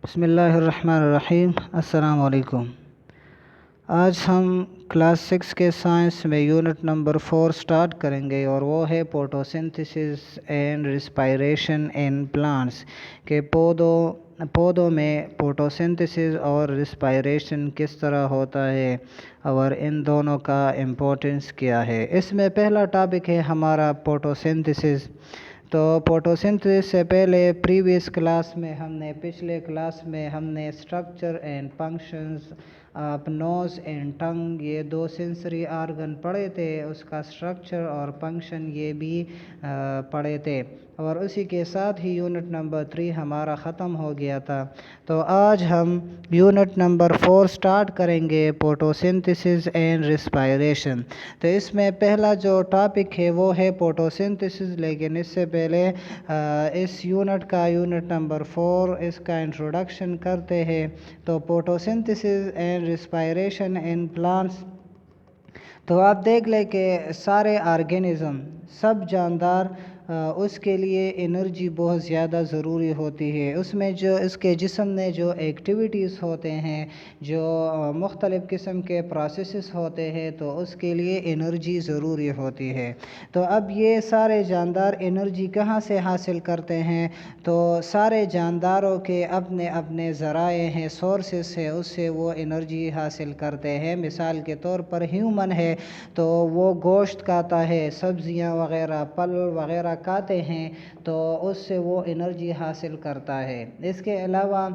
بسم اللہ الرحمن الرحیم۔ السلام علیکم۔ آج ہم کلاس 6 کے سائنس میں یونٹ نمبر 4 سٹارٹ کریں گے، اور وہ ہے فوٹوسنتھسس اینڈ ریسپائریشن ان پلانٹس، کہ پودوں میں فوٹوسنتھسس اور ریسپائریشن کس طرح ہوتا ہے اور ان دونوں کا امپورٹنس کیا ہے۔ اس میں پہلا ٹاپک ہے ہمارا فوٹوسنتھسس۔ تو فوٹوسنتھسس سے پہلے پچھلے کلاس میں ہم نے structure and functions of nose and tongue, یہ دو سینسری آرگن پڑھے تھے، اس کا اسٹرکچر اور فنکشن یہ بھی پڑھے تھے، اور اسی کے ساتھ ہی یونٹ نمبر 3 ہمارا ختم ہو گیا تھا۔ تو آج ہم یونٹ نمبر 4 سٹارٹ کریں گے، فوٹوسنتھسس اینڈ ریسپائریشن۔ تو اس میں پہلا جو ٹاپک ہے وہ ہے فوٹوسنتھسس، لیکن اس سے پہلے اس یونٹ نمبر 4 اس کا انٹروڈکشن کرتے ہیں۔ تو فوٹوسنتھسس اینڈ ریسپائریشن ان پلانٹس، تو آپ دیکھ لیں کہ سارے آرگینزم، سب جاندار، اس کے لیے انرجی بہت زیادہ ضروری ہوتی ہے۔ اس میں جو اس کے جسم میں جو ایکٹیویٹیز ہوتے ہیں، جو مختلف قسم کے پروسیسز ہوتے ہیں، تو اس کے لیے انرجی ضروری ہوتی ہے۔ تو اب یہ سارے جاندار انرجی کہاں سے حاصل کرتے ہیں؟ تو سارے جانداروں کے اپنے اپنے ذرائع ہیں، سورسز ہیں، اس سے وہ انرجی حاصل کرتے ہیں۔ مثال کے طور پر ہیومن ہے تو وہ گوشت کھاتا ہے، سبزیاں وغیرہ، پھل وغیرہ کھاتے ہیں، تو اس سے وہ انرجی حاصل کرتا ہے۔ اس کے علاوہ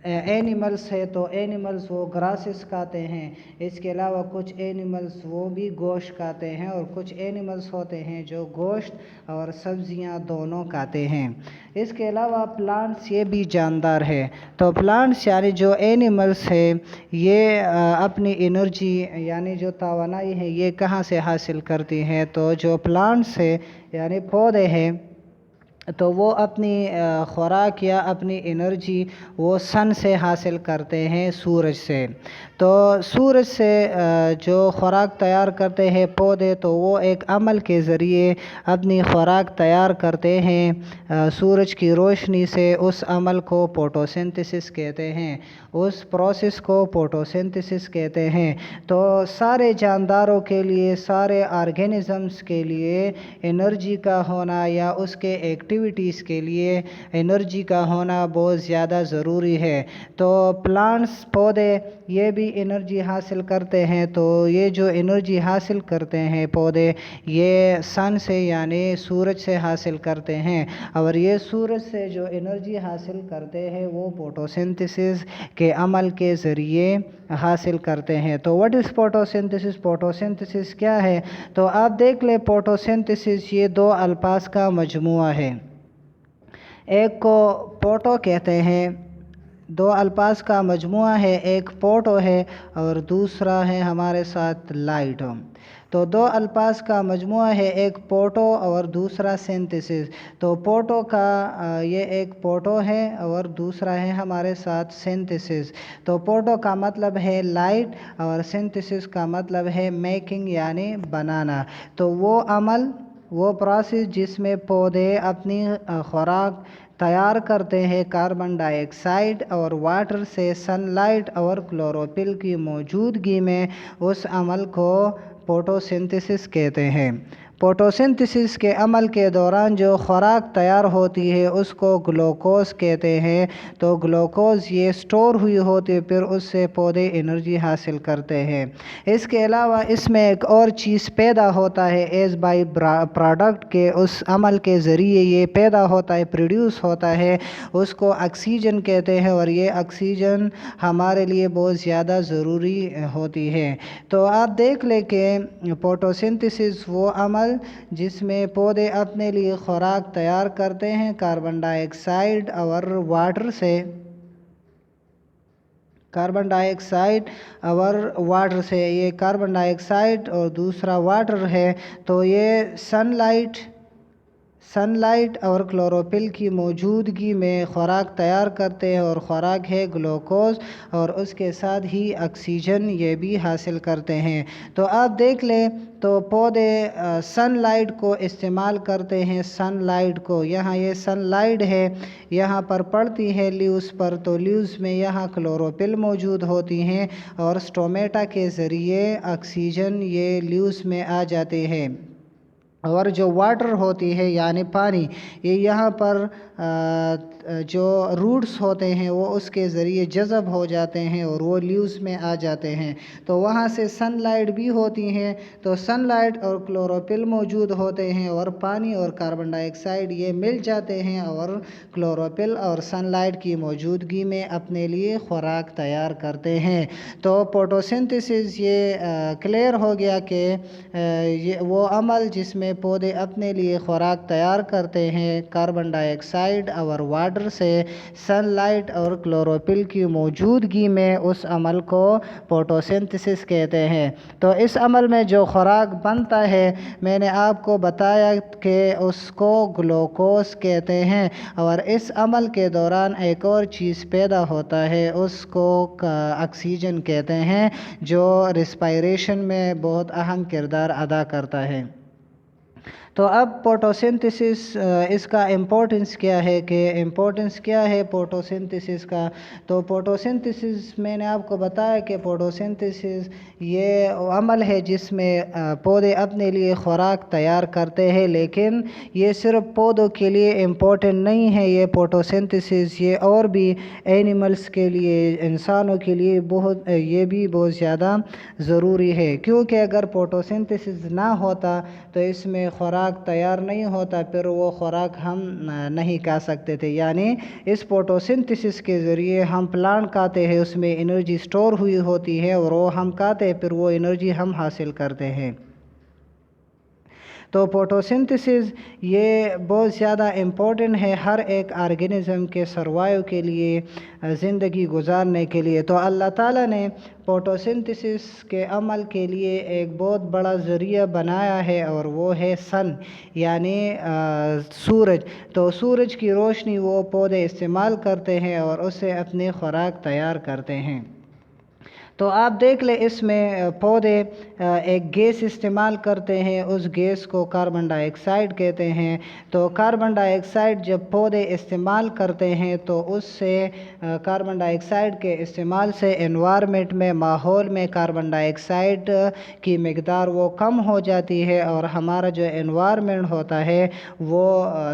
اینیملز ہے تو اینیملز وہ گراسز کھاتے ہیں۔ اس کے علاوہ کچھ اینیملز وہ بھی گوشت کھاتے ہیں، اور کچھ اینیملز ہوتے ہیں جو گوشت اور سبزیاں دونوں کھاتے ہیں۔ اس کے علاوہ پلانٹس یہ بھی جاندار ہے۔ تو پلانٹس یعنی جو اینیملز ہے، یہ اپنی انرجی یعنی جو توانائی ہے یہ کہاں سے حاصل کرتی ہیں؟ تو جو پلانٹس ہے یعنی پودے ہیں، تو وہ اپنی خوراک یا اپنی انرجی وہ سن سے حاصل کرتے ہیں، سورج سے۔ تو سورج سے جو خوراک تیار کرتے ہیں پودے، تو وہ ایک عمل کے ذریعے اپنی خوراک تیار کرتے ہیں سورج کی روشنی سے۔ اس عمل کو فوٹوسنتھسس کہتے ہیں، اس پروسیس کو فوٹوسنتھسس کہتے ہیں۔ تو سارے جانداروں کے لیے، سارے آرگینزمز کے لیے انرجی کا ہونا یا اس کے ایکٹیویٹیز کے لیے انرجی کا ہونا بہت زیادہ ضروری ہے۔ تو پلانٹس، پودے، یہ بھی انرجی حاصل کرتے ہیں۔ تو یہ جو انرجی حاصل کرتے ہیں پودے، یہ سن سے یعنی سورج سے حاصل کرتے ہیں، اور یہ سورج سے جو انرجی حاصل کرتے ہیں وہ فوٹوسنتھسس کے عمل کے ذریعے حاصل کرتے ہیں۔ تو واٹ از فوٹوسنتھسس؟ فوٹوسنتھسس کیا ہے؟ تو آپ دیکھ لیں، فوٹوسنتھسس یہ دو الفاظ کا مجموعہ ہے۔ ایک کو فوٹو کہتے ہیں، دو الفاظ کا مجموعہ ہے، ایک فوٹو ہے اور دوسرا ہے ہمارے ساتھ لائٹ۔ تو دو الفاظ کا مجموعہ ہے، ایک فوٹو اور دوسرا سنتھسس۔ تو فوٹو کا یہ ایک فوٹو ہے اور دوسرا ہے ہمارے ساتھ سنتھسس۔ تو فوٹو کا مطلب ہے لائٹ اور سنتھسس کا مطلب ہے میکنگ یعنی بنانا۔ تو وہ عمل، وہ پروسیس جس میں پودے اپنی خوراک تیار کرتے ہیں کاربن ڈائی آکسائڈ اور واٹر سے، سن لائٹ اور کلوروفل کی موجودگی میں، اس عمل کو فوٹوسنتھسس کہتے ہیں۔ فوٹوسنتھسس کے عمل کے دوران جو خوراک تیار ہوتی ہے اس کو گلوکوز کہتے ہیں۔ تو گلوکوز یہ سٹور ہوئی ہوتی ہے، پھر اس سے پودے انرجی حاصل کرتے ہیں۔ اس کے علاوہ اس میں ایک اور چیز پیدا ہوتا ہے ایز بائی پروڈکٹ، کے اس عمل کے ذریعے یہ پیدا ہوتا ہے، پروڈیوس ہوتا ہے، اس کو آکسیجن کہتے ہیں، اور یہ آکسیجن ہمارے لیے بہت زیادہ ضروری ہوتی ہے۔ تو آپ دیکھ لیں کہ فوٹوسنتھسس وہ عمل جس میں پودے اپنے لیے خوراک تیار کرتے ہیں کاربن ڈائی آکسائڈ اور واٹر سے، کاربن ڈائی آکسائڈ اور واٹر سے، یہ کاربن ڈائی آکسائڈ اور دوسرا واٹر ہے۔ تو یہ سن لائٹ सन लाइट और क्लोरोफिल की मौजूदगी में खुराक तैयार करते हैं और खुराक है ग्लूकोज और उसके साथ ही ऑक्सीजन ये भी हासिल करते हैं। तो आप देख लें तो पौधे सन लाइट को इस्तेमाल करते हैं। सन लाइट को यहाँ ये सन लाइट है यहाँ पर पड़ती है लीव्स पर, तो लीव्स में यहाँ क्लोरोफिल मौजूद होती हैं और स्टोमेटा के ज़रिए ऑक्सीजन ये लीव्स में आ जाते हैं और जो वाटर होती है यानी पानी ये यहाँ पर जो रूट्स होते हैं वो उसके ज़रिए जज़ब हो जाते हैं और वो लीव्स में आ जाते हैं। तो वहाँ से सनलाइट भी होती हैं। तो सनलाइट और क्लोरोफिल मौजूद होते हैं और पानी और कार्बन डाइऑक्साइड ये मिल जाते हैं और क्लोरोफिल और सनलाइट की मौजूदगी में अपने लिए खुराक तैयार करते हैं। तो फोटोसिंथेसिस ये क्लियर हो गया कि ये वो अमल जिसमें पौधे अपने लिए खुराक तैयार करते हैं कार्बन डाइऑक्साइड और वाटर से, सनलाइट और क्लोरोफिल की मौजूदगी में, उस अमल को फोटोसिंथेसिस कहते हैं। तो इस अमल में जो खुराक बनता है मैंने आपको बताया कि उसको ग्लूकोज कहते हैं और इस अमल के दौरान एक और चीज़ पैदा होता है उसको ऑक्सीजन कहते हैं जो रिस्पायरेशन में बहुत अहम किरदार अदा करता है। तो अब फोटोसिंथेसिस इसका इम्पोर्टेंस क्या है फोटोसिंथेसिस का। तो फोटोसिंथेसिस मैंने आपको बताया कि फोटोसिंथेसिस ये अमल है जिसमें पौधे अपने लिए खुराक तैयार करते हैं, लेकिन ये सिर्फ पौधों के लिए इम्पोर्टेंट नहीं है। ये फोटोसिंथेसिस ये और भी एनिमल्स के लिए, इंसानों के लिए ये भी बहुत ज़्यादा ज़रूरी है, क्योंकि अगर फोटोसिंथेसिस ना होता तो इसमें खुराक तैयार नहीं होता, फिर वो खुराक हम नहीं खा सकते थे। यानी इस फोटोसिंथेसिस के ज़रिए हम प्लांट खाते हैं, उसमें एनर्जी स्टोर हुई होती है और वो हम खाते हैं, फिर वो एनर्जी हम हासिल करते हैं। तो फोटोसिंथेसिस ये बहुत ज़्यादा इम्पोर्टेंट है हर एक ऑर्गेनिज़म के सर्वाइव के लिए, ज़िंदगी गुजारने के लिए। तो अल्लाह ताला ने फोटोसिंथेसिस के अमल के लिए एक बहुत बड़ा ज़रिया बनाया है और वो है सन यानी सूरज। तो सूरज की रोशनी वो पौधे इस्तेमाल करते हैं और उससे अपनी खुराक तैयार करते हैं। तो आप देख लें इसमें पौधे एक गैस इस्तेमाल करते हैं, उस गैस को कार्बन डाइऑक्साइड कहते हैं। तो कार्बन डाइऑक्साइड जब पौधे इस्तेमाल करते हैं तो उससे कार्बन डाइऑक्साइड के इस्तेमाल से एनवायरनमेंट में, माहौल में कार्बन डाइऑक्साइड की मिक़दार वो कम हो जाती है और हमारा जो एनवायरनमेंट होता है वो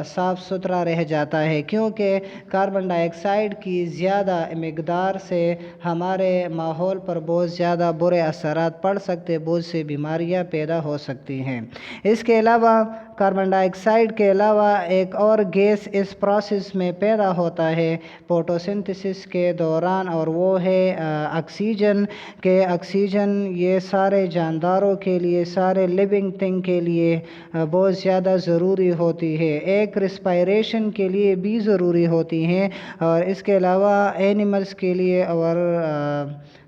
साफ़ सुथरा रह जाता है, क्योंकि कार्बन डाइऑक्साइड की ज़्यादा मिक़दार से हमारे माहौल पर बहुत ज़्यादा बुरे असरात पड़ सकते, बहुत सी बीमारियां पैदा हो सकती हैं। इसके अलावा कार्बन डाइऑक्साइड के अलावा एक और गैस इस प्रोसेस में पैदा होता है फोटोसिंथेसिस के दौरान और वो है ऑक्सीजन। ऑक्सीजन ये सारे जानदारों के लिए, सारे लिविंग थिंग के लिए बहुत ज़्यादा ज़रूरी होती है, एक रिस्पायरेशन के लिए भी ज़रूरी होती हैं और इसके अलावा एनिमल्स के लिए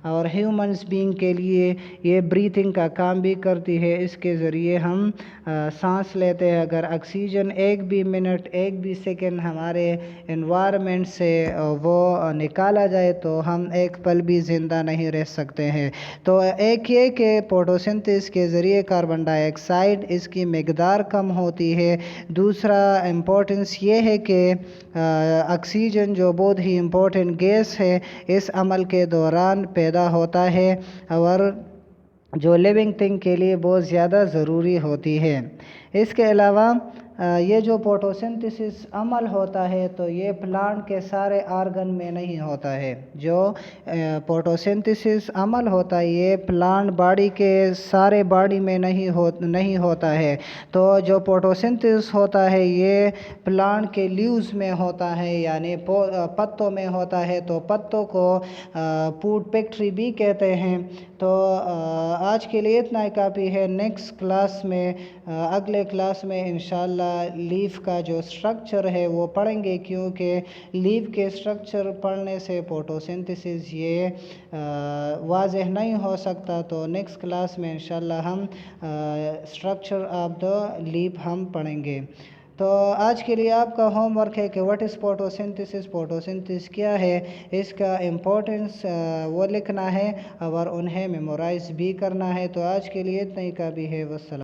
और ह्यूमन्स बीइंग के लिए ये ब्रीथिंग का काम भी करती है। इसके ज़रिए हम सांस लेते हैं। अगर ऑक्सीजन एक भी मिनट, एक भी सेकंड हमारे एनवायरनमेंट से वो निकाला जाए तो हम एक पल भी ज़िंदा नहीं रह सकते हैं। तो एक ये कि फोटोसिंथेसिस के ज़रिए कार्बन डाइऑक्साइड इसकी मिक़दार कम होती है। दूसरा इम्पोर्टेंस ये है कि ऑक्सीजन जो बहुत ही इम्पोर्टेंट गैस है इस अमल के दौरान पैदा होता है और जो लिविंग थिंग के लिए बहुत ज़्यादा ज़रूरी होती है। इसके अलावा ये जो फोटोसिंथेसिस अमल होता है तो ये प्लांट के सारे आर्गन में नहीं होता है। जो फोटोसिंथेसिस अमल होता है ये प्लांट बॉडी के सारे बॉडी में नहीं होता है। तो जो फोटोसिंथेसिस होता है ये प्लांट के लीव्स में होता है, यानी पत्तों में होता है। तो पत्तों को फूड फैक्ट्री भी कहते हैं। तो आज के लिए इतना ही काफ़ी है। नेक्स्ट क्लास में, अगले क्लास में इंशाल्लाह लीफ का जो स्ट्रक्चर है वो पढ़ेंगे, क्योंकि लीफ के स्ट्रक्चर पढ़ने से फोटोसिंथेसिस ये वाज़ेह नहीं हो सकता। तो नेक्स्ट क्लास में इंशाल्लाह हम स्ट्रक्चर ऑफ द लीफ हम पढ़ेंगे। تو آج کے لیے آپ کا ہوم ورک ہے کہ واٹ از فوٹوسنتھسس، فوٹوسنتھسس کیا ہے، اس کا امپورٹنس وہ لکھنا ہے اور انہیں میمورائز بھی کرنا ہے۔ تو آج کے لیے اتنا ہی کافی ہے۔ والسلام۔